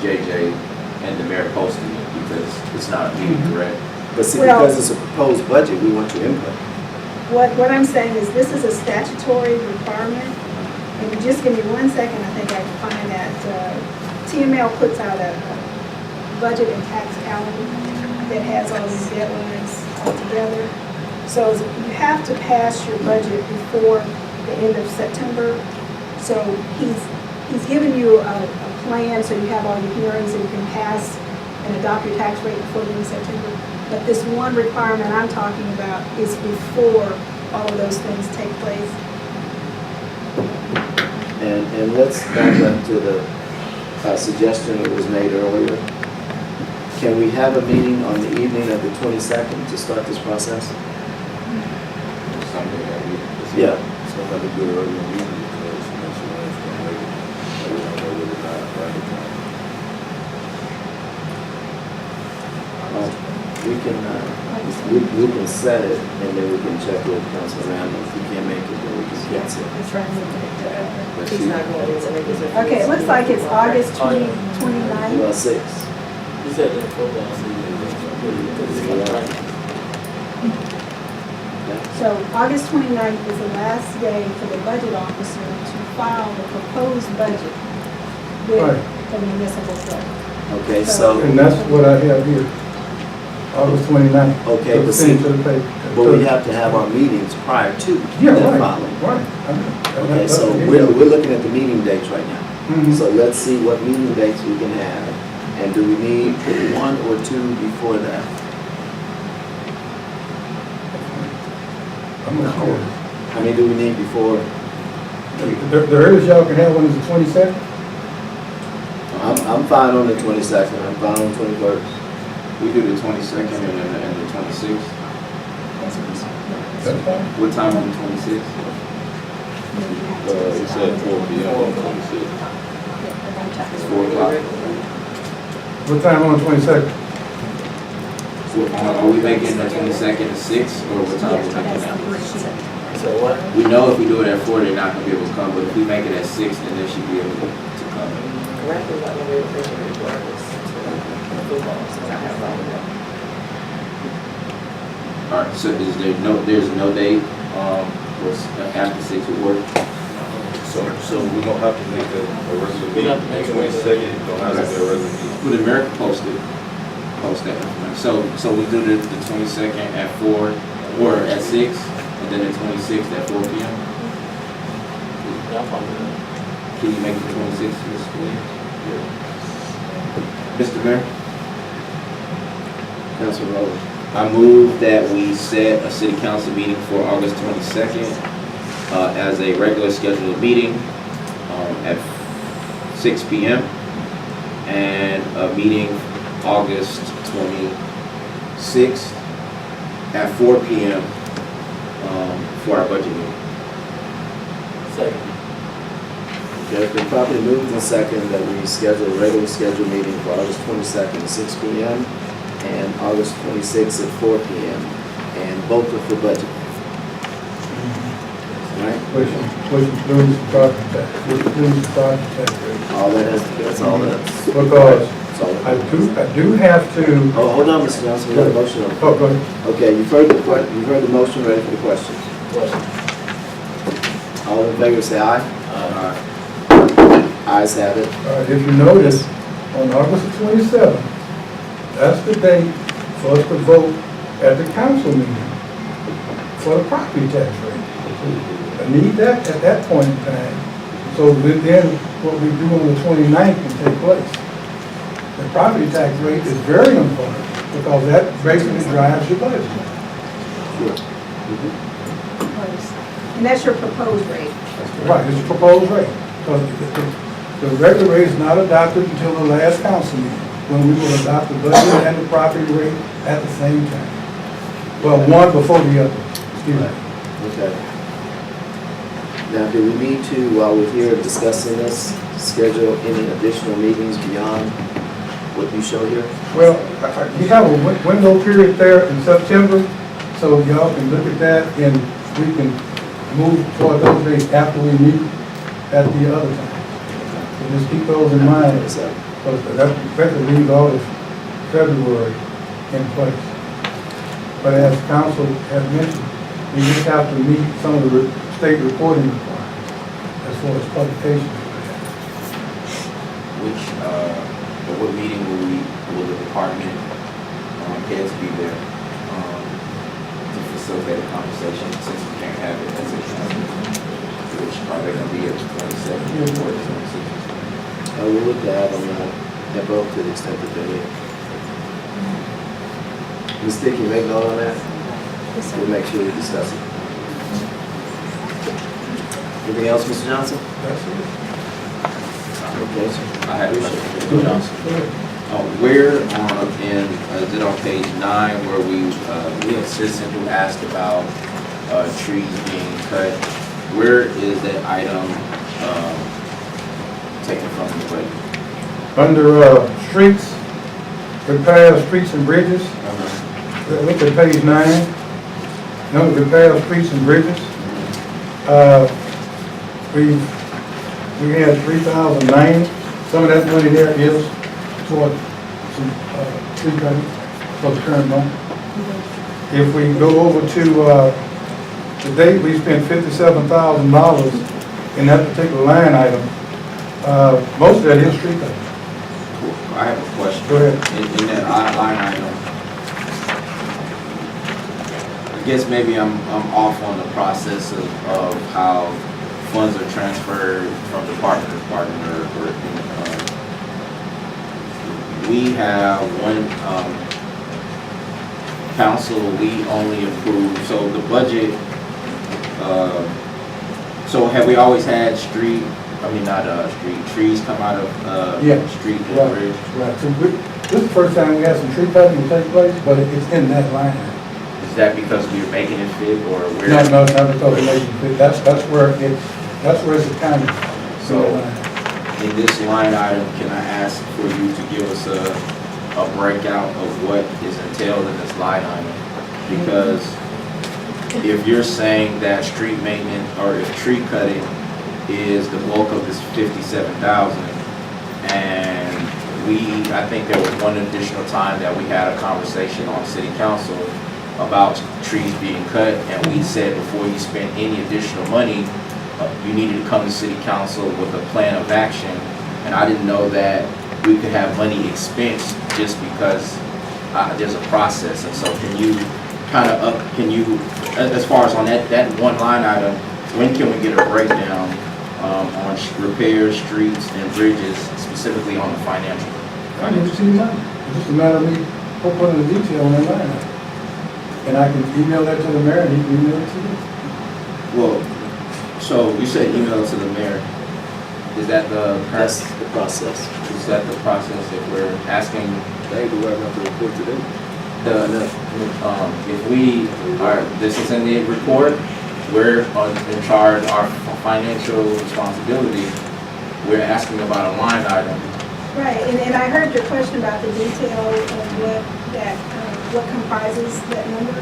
JJ and the mayor posting it because it's not a meeting, correct? But see, Well- because it's a proposed budget, we want your input. What I'm saying is this is a statutory requirement. If you just give me 1 second, I think I can find that. TML puts out a budget and tax calendar that has all these deadlines all together. So you have to pass your budget before the end of September. So he's given you a plan, so you have all your hearings and you can pass and adopt your tax rate before the end of September. But this one requirement I'm talking about is before all of those things take place. And let's back up to the suggestion that was made earlier. Can we have a meeting on the evening of the 22nd to start this process? Something that we. Yeah. So I have to do it early in the evening because next one is going to make it. We don't know whether or not right time. We can set it and then we can check with Councilman Randall. If we can't make it, then we can cancel it. He's not going to make it. Okay, it looks like it's August 29th. Well, 6. He said that football season. So August 29th is the last day for the budget officer to file the proposed budget with Right. the municipal clerk. Okay, so, And that's what I have here, August 29th. Okay, but Send see, to the paper. but we have to have our meetings prior to Yeah, that right, following. right. Okay, so we're looking at the meeting dates right now. Mhm. So let's see what meeting dates we can have. And do we need 1 or 2 before that? I'm not sure. How many do we need before? The earliest y'all can have one is the 22nd? I'm fine on the 22nd, I'm fine on the 21st. We do the 22nd and the 26th. That's fine. What time on the 26th? He said 4 p.m. on 26. It's 4 o'clock. What time on the 22nd? Are we making the 22nd at 6 or what time are we making that? So what? We know if we do it at 4, they're not gonna be able to come, but if we make it at 6, then they should be able to come. Correctly, not going to be able to make it regardless to football, so I have all of that. Alright, so there's no date, what's after 6 would work? So we're going to have to make a regular We have to meeting. make a 22nd, don't have to be a regular meeting. Would America post that information? So we do the 22nd at 4, or at 6, and then the 26th at 4 p.m.? That's fine. Can you make the 26th, Mr. Williams? Mr. Mayor? Councilman Rowland. I move that we set a city council meeting for August 22nd as a regular scheduled meeting at 6 p.m. and a meeting August 26th at 4 p.m. For our budget meeting. Second. Okay, it's been properly moved and second that we schedule a regular scheduled meeting for August 22nd at 6 p.m. and August 26th at 4 p.m. and both are for budget. All right? Which includes the property tax rate. All that has, that's all that's. Because That's all that- I do have to, Oh, hold on, Mr. Johnson, we have a motion on. oh, go ahead. Okay, you've heard the motion, ready for the questions. All in favor say aye. Ayes have it. If you notice, on August 27th, that's the date for us to vote at the council meeting for the property tax rate. I need that at that point in time, so that then what we do on the 29th can take place. The property tax rate is very important, because that basically drives your budget. Sure. And that's your proposed rate. Right, it's a proposed rate, because the regular rate is not adopted until the last council meeting, when we will adopt the budget and the property rate at the same time. Well, one before the other, excuse me. Okay. Now, do we need to, while we're here discussing this, schedule any additional meetings beyond what you show here? Well, you have a window period there in September, so y'all can look at that, and we can move toward those days after we meet at the other time. So just keep those in mind. Because that effectively leaves August, February in place. But as council has mentioned, we just have to meet some of the state reporting requirements as far as publication. At what meeting will the department heads be there to facilitate a conversation, since we can't have it at 6 o'clock, which probably gonna be at 27th or 26th. We'll look to have them, at both to the extent that they need. Ms. Dick, you make note on that? Yes, sir. We'll make sure we discuss it. Anything else, Mr. Johnson? That's it. Okay, sir. I had a question for Mr. Johnson. Where is it on page 9 where we had a citizen who asked about trees being cut? Where is that item taken from the budget? Under streets, repair streets and bridges, look at page 9. No, repair streets and bridges. We had 3,090. Some of that money there is toward some tree cutting for the current month. If we go over to date, we spent $57,000 in that particular line item. Most of that is tree cutting. I have a question. Go ahead. In that line item, I guess maybe I'm off on the process of how funds are transferred from department to department, we have one council, we only approve, so the budget, so have we always had trees come out of, Yeah. street and Right, bridge? right. So this is the first time we had some tree cutting to take place, but it's in that line. Is that because we're making it fit, or where? No, it's not because we're making it. That's where it's accounted for. So, in this line item, can I ask for you to give us a breakout of what is entailed in this line item? Because if you're saying that street maintenance, or if tree cutting is the bulk of this 57,000, and I think there was one additional time that we had a conversation on city council about trees being cut, and we said before you spend any additional money, you needed to come to city council with a plan of action, and I didn't know that we could have money expensed just because there's a process. And so can you as far as on that one line item, when can we get a breakdown on repairs, streets, and bridges, specifically on the financial? I need to see the money. It's just a matter of me putting the detail on that line item. And I can email that to the mayor, and he can email it to you. Well, so you said email it to the mayor. Is that the That's the process. Is that the process if we're asking They do have to report to them. if we are, this is in the report, we're in charge, our financial responsibility, we're asking about a line item. Right, and I heard your question about the detail of what comprises that number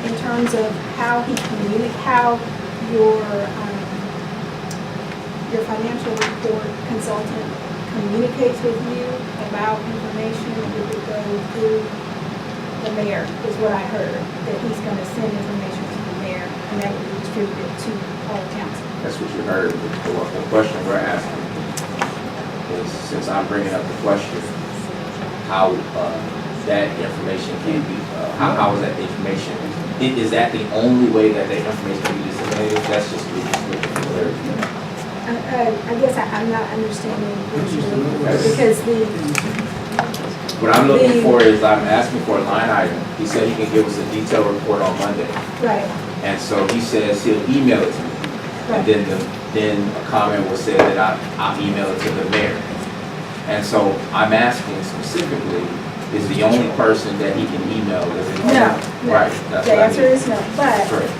in terms of how how your financial report consultant communicates with you about information that would go through the mayor, is what I heard, that he's gonna send information to the mayor, and that will be distributed to all council. That's what you heard. The question we're asking is, since I'm bringing up the question, how that information can be, how is that information, is that the only way that the information can be disseminated? That's just looking for clarity. I guess I'm not understanding what you're looking for, because What I'm looking for is, I'm asking for a line item. He said he can give us a detailed report on Monday. right, And so he says he'll email it to me. right. And then a comment was said that I'll email it to the mayor. And so I'm asking specifically, is the only person that he can email, is it? No, no. Right, that's The what I answer mean. is no, but Correct.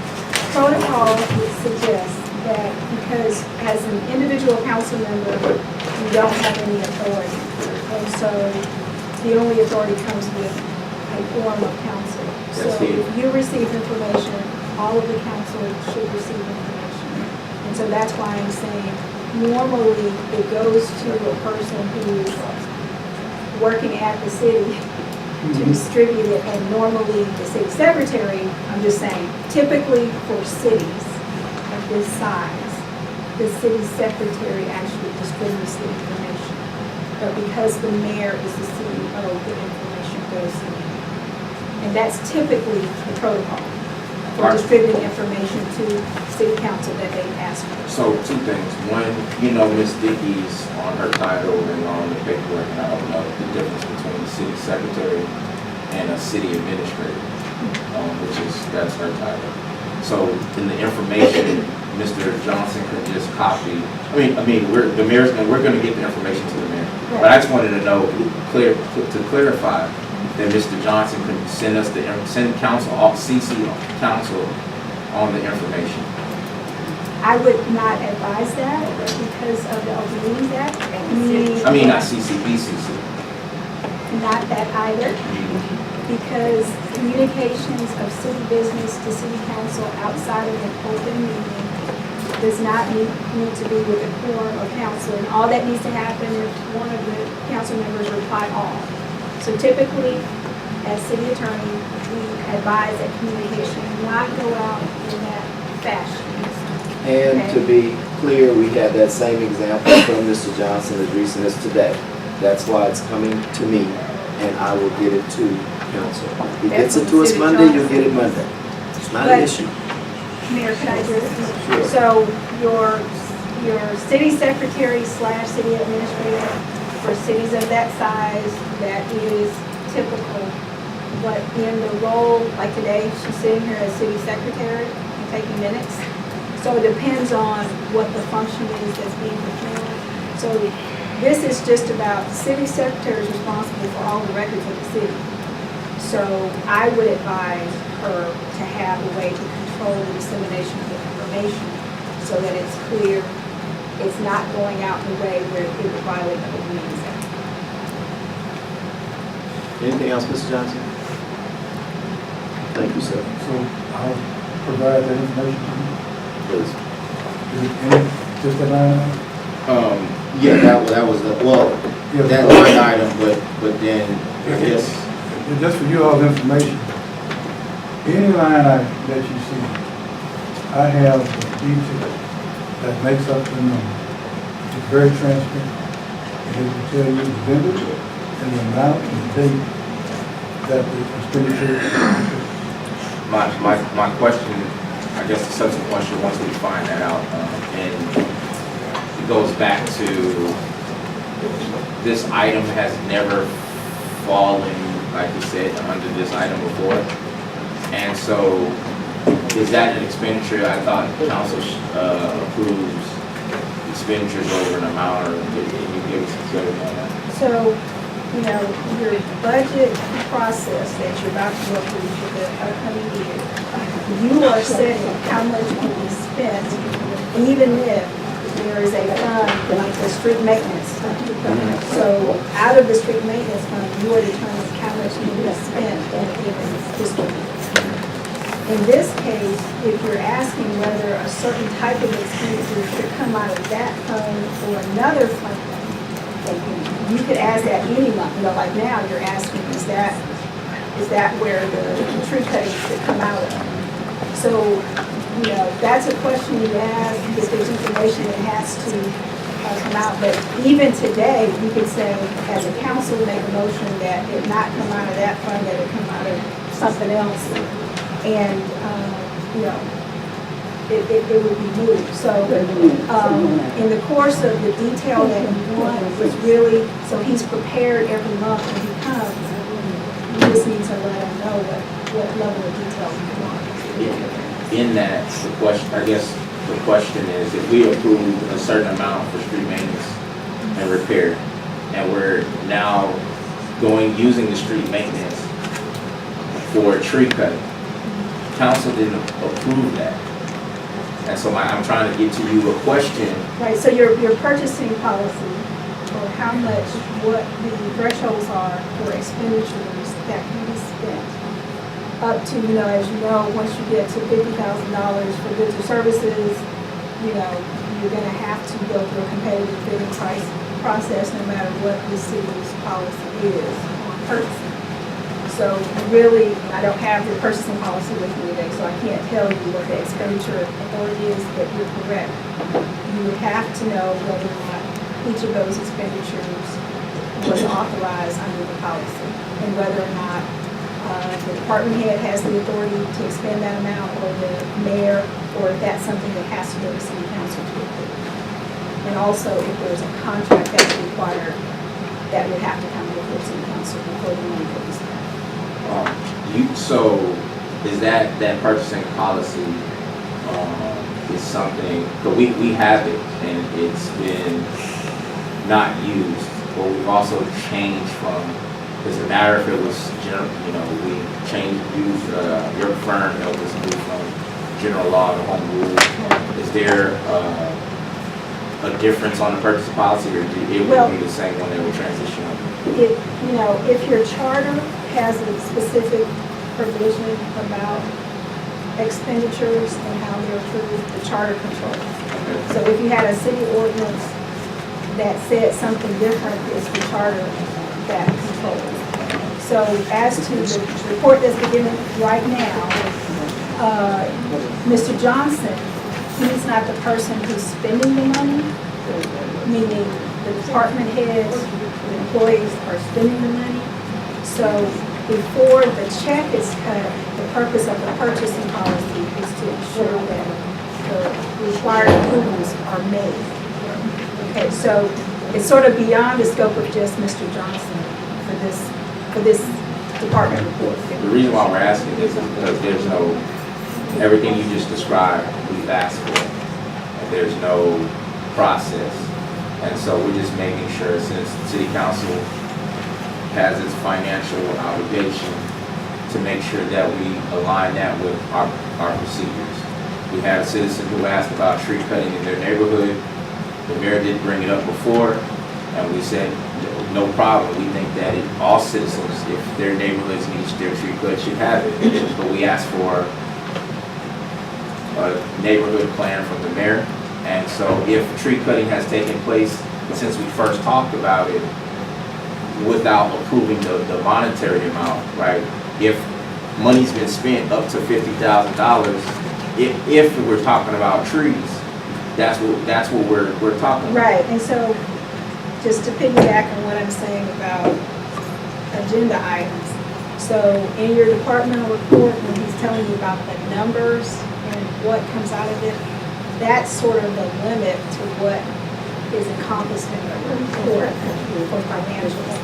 protocol would suggest that because as an individual council member, you don't have any authority. And so the only authority comes with a form of council. So That's it. if you receive information, all of the council should receive information. And so that's why I'm saying, normally it goes to a person who working at the city to distribute it, and normally the city secretary, I'm just saying, typically for cities of this size, the city secretary actually distributes the information. But because the mayor is the CEO, the information goes to me. And that's typically the protocol for Right. distributing information to city council that they ask for. So two things. One, you know, Ms. Dickey's on her title and on the paperwork, and I don't know the difference between the city secretary and a city administrator, that's her title. So in the information, Mr. Johnson could just copy, the mayor's, and we're gonna get the information to the mayor. But I just wanted to know, to clarify, that Mr. Johnson could send us send council, CC council on the information. I would not advise that because of the Open Meetings Act. Meaning- Not CCBCC. Not that either, because communications of city business to city council outside of an open meeting does not need to be with a quorum of council. And all that needs to happen if one of the council members reply all. So typically, as city attorney, we advise that communication not go out in that fashion. And to be clear, we had that same example from Mr. Johnson as recent as today. That's why it's coming to me, and I will get it to council. If he gets it to us Monday, you'll get it Monday. It's not an issue. Mayor, can I just? Sure. So your city secretary / city administrator for cities of that size, that is typical. But in the role, like today, she's sitting here as city secretary and taking minutes. So it depends on what the function is that's being performed. So this is just about, city secretary is responsible for all the records of the city. So I would advise her to have a way to control the dissemination of the information so that it's clear, it's not going out in a way where it would violate the Open Meetings Act. Anything else, Mr. Johnson? Thank you, sir. So I'll provide that information to you. Please. Just a line item? That was Yeah, that so- line item, but then, I guess, Just for you all's information, any line item that you see, I have the detail that makes up the number. It's very transparent. It will tell you the vendor and the amount and the date that the expenditure is. my question, I guess the subsequent question, once we find that out, and it goes back to, this item has never fallen, like you said, under this item before. And so, is that an expenditure? I thought council approves expenditures over an amount, or can you give us some clarity on that? So, your budget process that you're about to go through for the upcoming year, you are setting how much will be spent, even if there is a fund like the street maintenance fund. So out of the street maintenance fund, you are determining how much will be spent in a given fiscal year. In this case, if you're asking whether a certain type of expenditure should come out of that fund or another fund, you could ask that any month. Like now, you're asking, is that where the tree cutting should come out of? So, that's a question you ask, if there's information that has to come out. But even today, you could say, as a council, make a motion that it not come out of that fund, that it come out of something else. And, it would be moved. So, in the course of the detail that you want was really, so he's prepared every month when he comes. You just need to let him know what level of detail you want. In that, the question is, if we approve a certain amount for street maintenance and repair, and we're now using the street maintenance for tree cutting, council didn't approve that. And so I'm trying to get to you a question. Right, so your purchasing policy for how much, what the thresholds are for expenditures that can be spent up to, as you know, once you get to $50,000 for goods or services, you're gonna have to go through a competitive bidding process no matter what the city's policy is on purchasing. So really, I don't have the purchasing policy with me today, so I can't tell you what the expenditure authority is, but you're correct. You would have to know whether or not each of those expenditures was authorized under the policy, and whether or not the department head has the authority to expend that amount, or the mayor, or if that's something that has to go to city council to approve. And also, if there's a contract that's required, that would have to come before city council before the money can be spent. So is that purchasing policy, is something, but we have it and it's been not used, but we've also changed from, doesn't matter if it was general, we changed, used, your firm helped us move from general law to home rule. Is there, a difference on the purchasing policy, or it would be the same when they were transitioning? If your charter has a specific provision about expenditures and how they're approved, the charter controls. Okay. So if you had a city ordinance that said something different, it's the charter that controls. So as to the report that's been given right now, Mr. Johnson, he's not the person who's spending the money, meaning the department heads, the employees are spending the money. So before the check is cut, the purpose of the purchasing policy is to ensure that the required approvals are made. Okay, so it's sort of beyond the scope of just Mr. Johnson for this department report. The reason why we're asking this is because there's no, everything you just described, we've asked for, and there's no process. And so we're just making sure, since the city council has its financial obligation, to make sure that we align that with our procedures. We had a citizen who asked about tree cutting in their neighborhood. The mayor did bring it up before, and we said, no problem. We think that all citizens, if their neighborhoods need their tree cut, should have it. But we asked for a neighborhood plan from the mayor. And so if tree cutting has taken place since we first talked about it, without approving the monetary amount, right? If money's been spent up to $50,000, if we're talking about trees, that's what we're talking about. Right, and so just to piggyback on what I'm saying about agenda items. So in your departmental report, when he's telling you about the numbers and what comes out of it, that's sort of the limit to what is encompassed in the report for financials.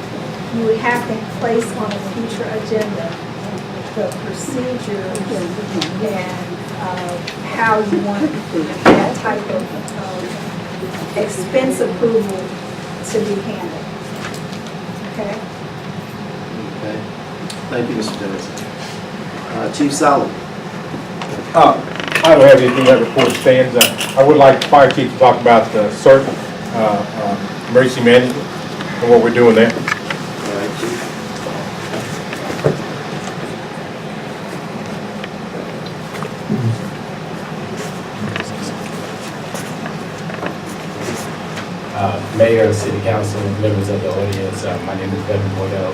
You would have to place on a future agenda the procedure and how you want that type of expense approval to be handled. Okay? Okay. Thank you, Mr. Johnson. Chief Solomon. I don't have anything that report stands. I would like the fire chief to talk about the CERT, emergency management, and what we're doing there. All right, Chief. Mayor, City Council, members of the audience, my name is Devin Boydell,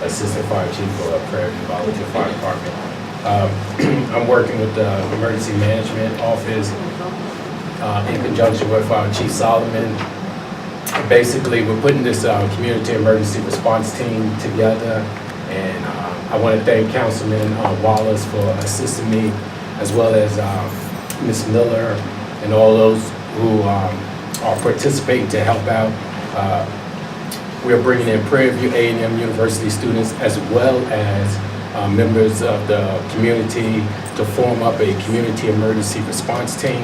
Assistant Fire Chief for Prairie Volunteer Fire Department. I'm working with the Emergency Management Office in conjunction with Chief Solomon. Basically, we're putting this community emergency response team together, and I want to thank Councilman Wallace for assisting me, as well as Ms. Miller and all those who are participating to help out. We're bringing in Prairie A&M University students, as well as members of the community, to form up a community emergency response team.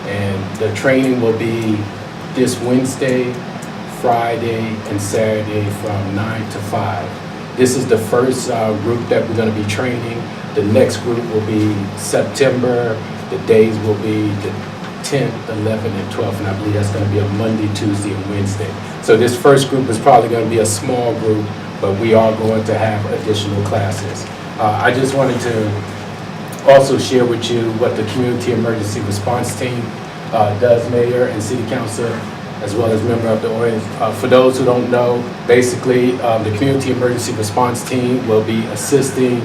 And the training will be this Wednesday, Friday, and Saturday from 9 to 5. This is the first group that we're going to be training. The next group will be September. The days will be the 10th, 11th, and 12th, and I believe that's going to be a Monday, Tuesday, and Wednesday. So this first group is probably going to be a small group, but we are going to have additional classes. I just wanted to also share with you what the Community Emergency Response Team does, Mayor and City Council. as well as member of the audience. For those who don't know, basically, the Community Emergency Response Team will be assisting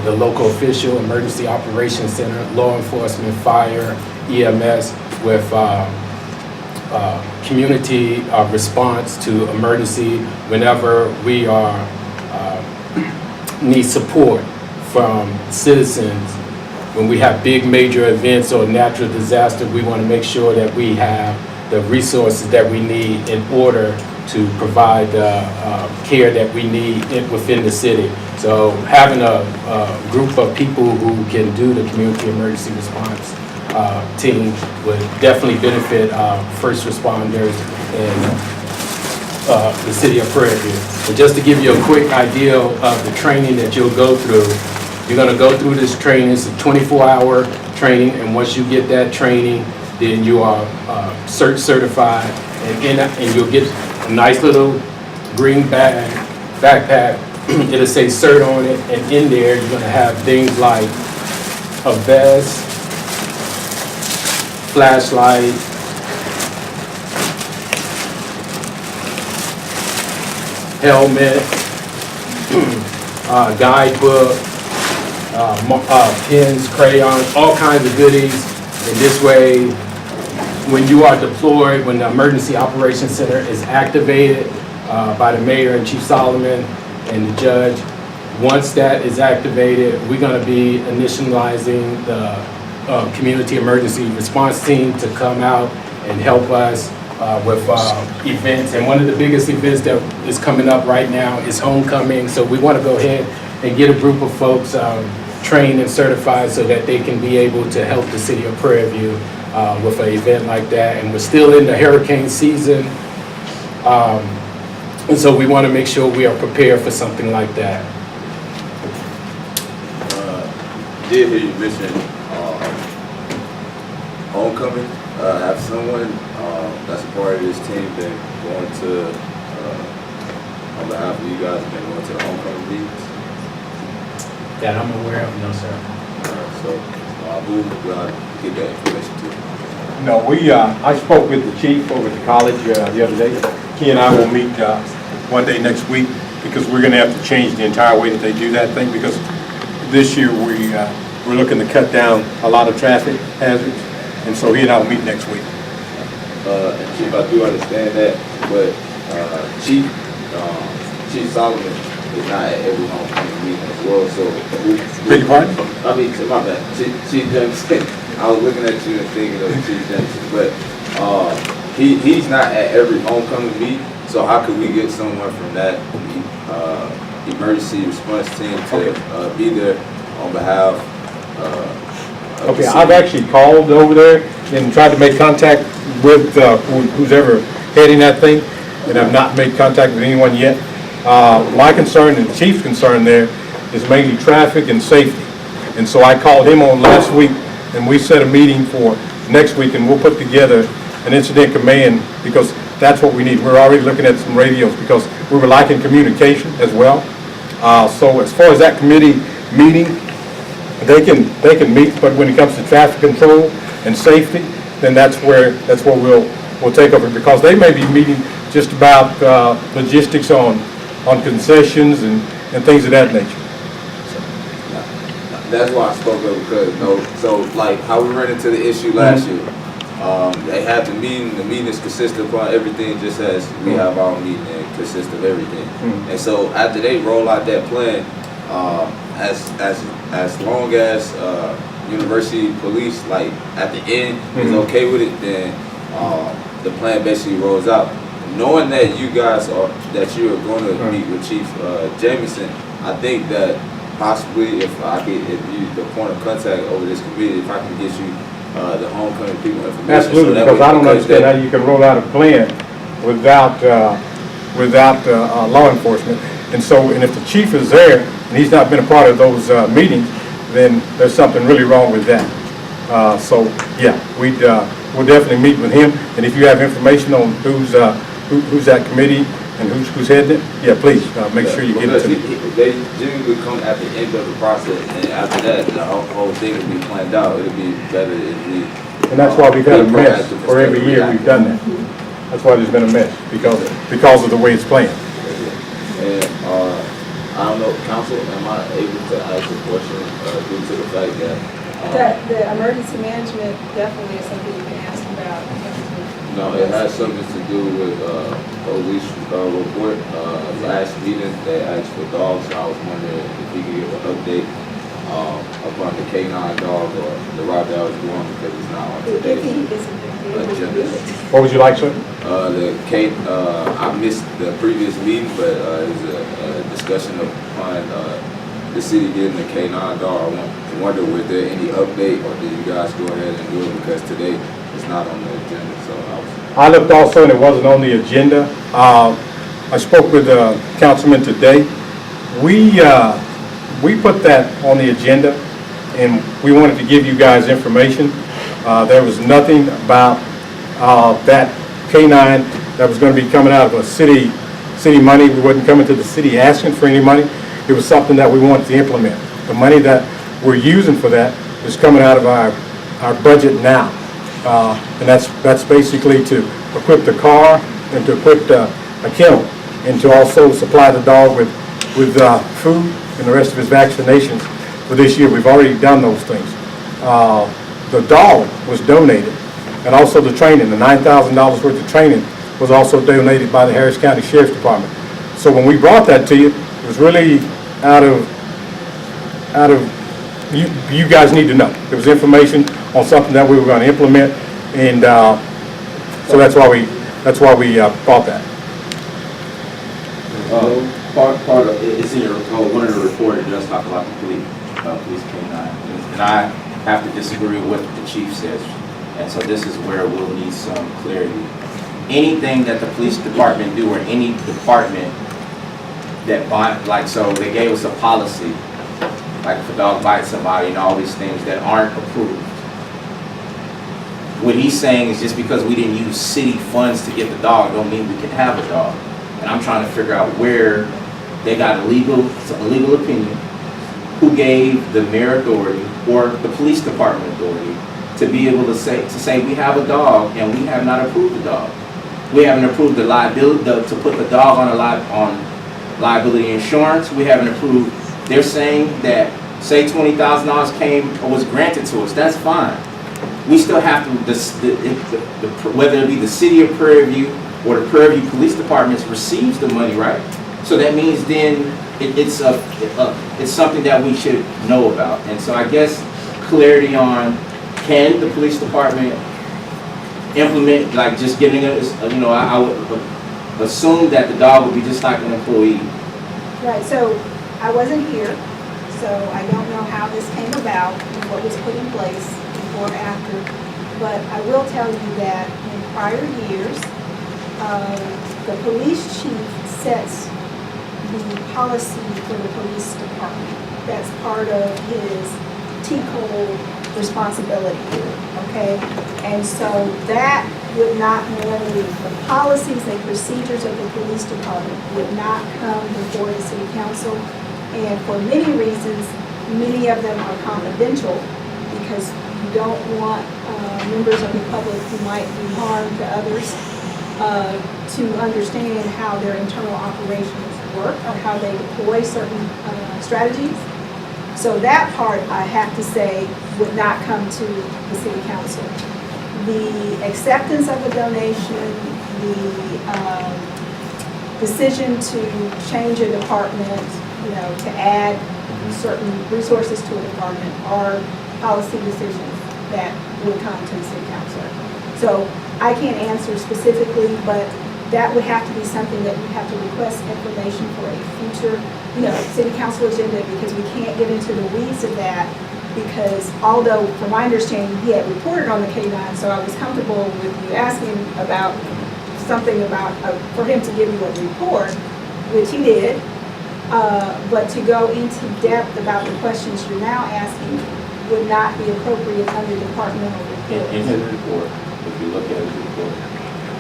the local official, Emergency Operations Center, law enforcement, fire, EMS, with community response to emergency whenever we are need support from citizens. When we have big major events or natural disaster, we want to make sure that we have the resources that we need in order to provide the care that we need within the city. So having a group of people who can do the community emergency response team would definitely benefit first responders in the city of Prairie. But just to give you a quick idea of the training that you'll go through, you're going to go through this training. It's a 24-hour training, and once you get that training, then you are certified, and you'll get a nice little green backpack. It'll say cert on it, and in there you're going to have things like a vest, flashlight, helmet, guidebook, pens, crayons, all kinds of goodies. And this way, when you are deployed, when the Emergency Operations Center is activated by the mayor and Chief Solomon and the judge, once that is activated, we're going to be initializing the Community Emergency Response Team to come out and help us with events. And one of the biggest events that is coming up right now is homecoming. So we want to go ahead and get a group of folks trained and certified so that they can be able to help the city of Prairie View with an event like that. And we're still in the hurricane season. And so we want to make sure we are prepared for something like that. Did hear you mention homecoming. Have someone that's a part of this team been going to, on behalf of you guys, been going to the homecoming meetings? That I'm aware of, no, sir. So who will get that information to? No, I spoke with the chief over at the college the other day. He and I will meet one day next week, because we're going to have to change the entire way that they do that thing, because this year we're looking to cut down a lot of traffic hazards, and so he and I will meet next week. And Chief, I do understand that, but Chief Solomon is not at every homecoming meeting as well, so. Beg your pardon? I mean, my bad, Chief Jensen, I was looking at you and thinking of Chief Jensen, but he's not at every homecoming meeting, so how could we get someone from that emergency response team to be there on behalf of Okay, the I've city? actually called over there and tried to make contact with who's ever heading that thing, and I've not made contact with anyone yet. My concern and the chief's concern there is mainly traffic and safety. And so I called him on last week, and we set a meeting for next week, and we'll put together an incident command, because that's what we need. We're already looking at some radios, because we were lacking communication as well. So as far as that committee meeting, they can meet, but when it comes to traffic control and safety, then that's where we'll take over, because they may be meeting just about logistics on concessions and things of that nature. That's why I spoke up, because so like how we ran into the issue last year. They had the meeting. The meeting is consistent upon everything, just as we have our meeting and consist of everything. And so after they roll out that plan, as long as University Police, like at the end, is okay with it, then the plan basically rolls out. Knowing that you guys you are going to meet with Chief Jameson, I think that possibly if you the point of contact over this committee, if I can get you the homecoming people information. Absolutely, so because I don't understand how you can roll out a plan without law enforcement. And so, and if the chief is there and he's not been a part of those meetings, then there's something really wrong with that. So yeah, we'll definitely meet with him. And if you have information on who's that committee and who's heading it, yeah, please make sure you get it to me. They generally come at the end of the process, and after that, the whole thing will be planned out. It'll be better if we. And that's why we've had a mess for every year we've done that. That's why there's been a mess, because of the way it's playing. And, I don't know, council, am I able to ask a question, due to the fact that, The emergency management definitely is something you can ask about. no, it has something to do with, police, report, last meeting, they asked for dogs, I was wondering if you could give an update, upon the K-9 dog or the route that I was doing, because it's not on If today's he isn't able to do it. What would you like, sir? I missed the previous meeting, but it was a discussion upon the city getting the K-9 dog. I wonder, was there any update, or did you guys go ahead and do it, because today it's not on the agenda, so I looked also, and it wasn't on the agenda. I spoke with the councilman today. We put that on the agenda, and we wanted to give you guys information. There was nothing about that K-9 that was going to be coming out of a city money. We wasn't coming to the city asking for any money. It was something that we wanted to implement. The money that we're using for that is coming out of our budget now. And that's basically to equip the car and to equip a kennel, and to also supply the dog with food and the rest of his vaccinations for this year. We've already done those things. The dog was donated, and also the training, the $9,000 worth of training was also donated by the Harris County Sheriff's Department. So when we brought that to you, it was really out of you guys need to know. There was information on something that we were going to implement, and so that's why we bought that. Part of it's in your one of the report. It does talk about the police K-9, and I have to disagree with what the chief says, and so this is where we'll need some clarity. Anything that the police department do, or any department that buy, so they gave us a policy, like if a dog bites somebody and all these things that aren't approved. What he's saying is just because we didn't use city funds to get the dog, don't mean we can have a dog. And I'm trying to figure out where they got a legal opinion, who gave the mayor authority or the police department authority to be able to say we have a dog and we have not approved the dog. We haven't approved the liability to put the dog on liability insurance. We haven't approved. They're saying that, say $20,000 came or was granted to us. That's fine. We still have to, whether it be the city of Prairie View or the Prairie View Police Department receives the money, right? So that means then it's something that we should know about. And so I guess clarity on, can the police department implement, like just getting I would assume that the dog would be just like an employee. Right, so I wasn't here, so I don't know how this came about and what was put in place before or after, but I will tell you that in prior years, the police chief sets the policy for the police department. That's part of his TCOL responsibility, okay? And so that would not normally, the policies and procedures of the police department would not come before the city council. And for many reasons, many of them are confidential, because you don't want members of the public who might do harm to others to understand how their internal operations work or how they deploy certain strategies. So that part, I have to say, would not come to the city council. The acceptance of a donation, the decision to change a department, to add certain resources to a department, are policy decisions that would come to the city council. So I can't answer specifically, but that would have to be something that we have to request information for a future, city council agenda, because we can't get into the weeds of that, because although, from my understanding, he had reported on the K-9, so I was comfortable with you asking about something about, for him to give you a report, which he did, but to go into depth about the questions you're now asking would not be appropriate under departmental report. In his report, if you look at his report,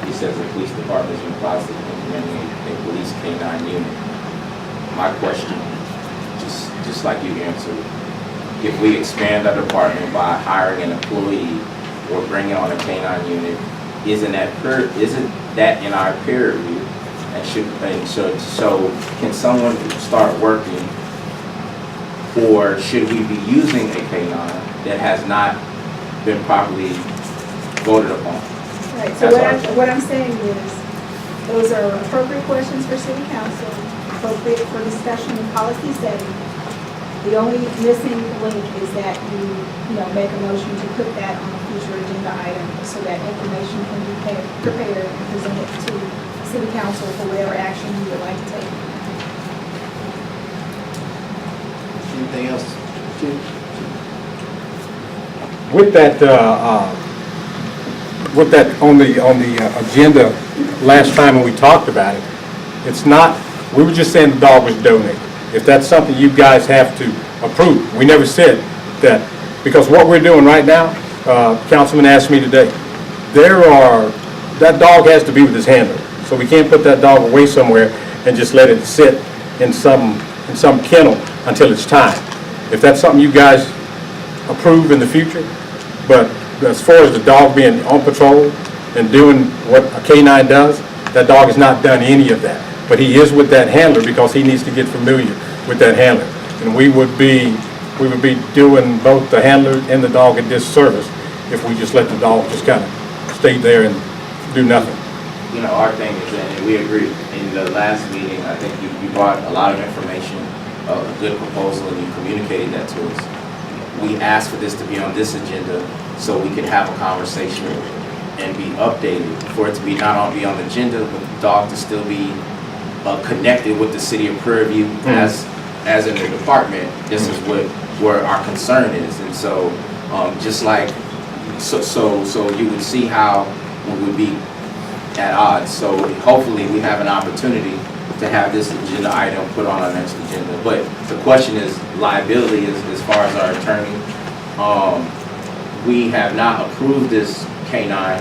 he says the police department is in the process of implementing a police K-9 unit. My question, just like you answered, if we expand our department by hiring an employee or bringing on a K-9 unit, isn't that in our peer review? And so can someone start working, or should we be using a K-9 that has not been properly voted upon? Right, so That's what I'm saying is, those are appropriate questions for city council, appropriate for discussion and policy setting. The only missing link is that you make a motion to put that on a future agenda item so that information can be prepared and presented to city council for whatever action you would like to take. Anything else, Chief? With that on the agenda last time when we talked about it, it's not, we were just saying the dog was donated. If that's something you guys have to approve, we never said that, because what we're doing right now, Councilman asked me today, that dog has to be with his handler, so we can't put that dog away somewhere and just let it sit in some kennel until it's time. If that's something you guys approve in the future, but as far as the dog being on patrol and doing what a K-9 does, that dog has not done any of that. But he is with that handler because he needs to get familiar with that handler. And we would be doing both the handler and the dog a disservice if we just let the dog just kind of stay there and do nothing. Our thing is, and we agree, in the last meeting, I think you brought a lot of information, a good proposal, and you communicated that to us. We asked for this to be on this agenda so we could have a conversation and be updated, for it to be not only on the agenda, but the dog to still be connected with the city of Prairie View as in the department. This is where our concern is, and so just like so you would see how we would be at odds. So hopefully we have an opportunity to have this agenda item put on our next agenda. But the question is liability as far as our attorney. We have not approved this K-9.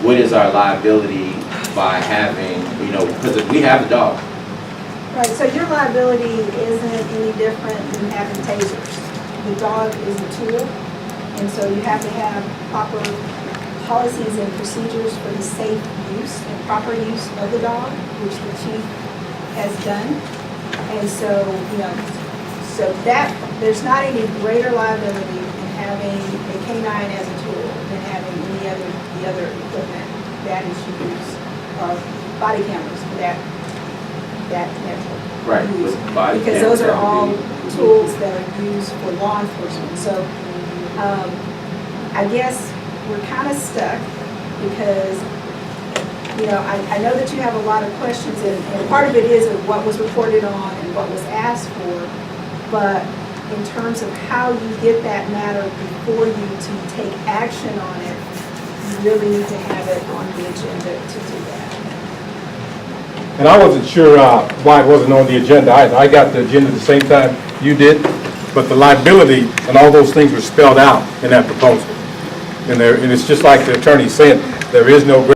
What is our liability by having, because we have the dog. Right, so your liability isn't any different than having tasers. The dog is a tool, and so you have to have proper policies and procedures for the safe use and proper use of the dog, which the chief has done. And so, so that, there's not any greater liability in having a K-9 as a tool than having the other equipment that is used, body cameras for that Right, use. with body Because cameras, those are that all would be- tools that are used for law enforcement. So I guess we're kind of stuck because, I know that you have a lot of questions, and part of it is of what was reported on and what was asked for, but in terms of how you get that matter before you to take action on it, you really need to have it on the agenda to do that. And I wasn't sure why it wasn't on the agenda either. I got the agenda the same time you did, but the liability and all those things were spelled out in that proposal. And it's just like the attorney said, there is no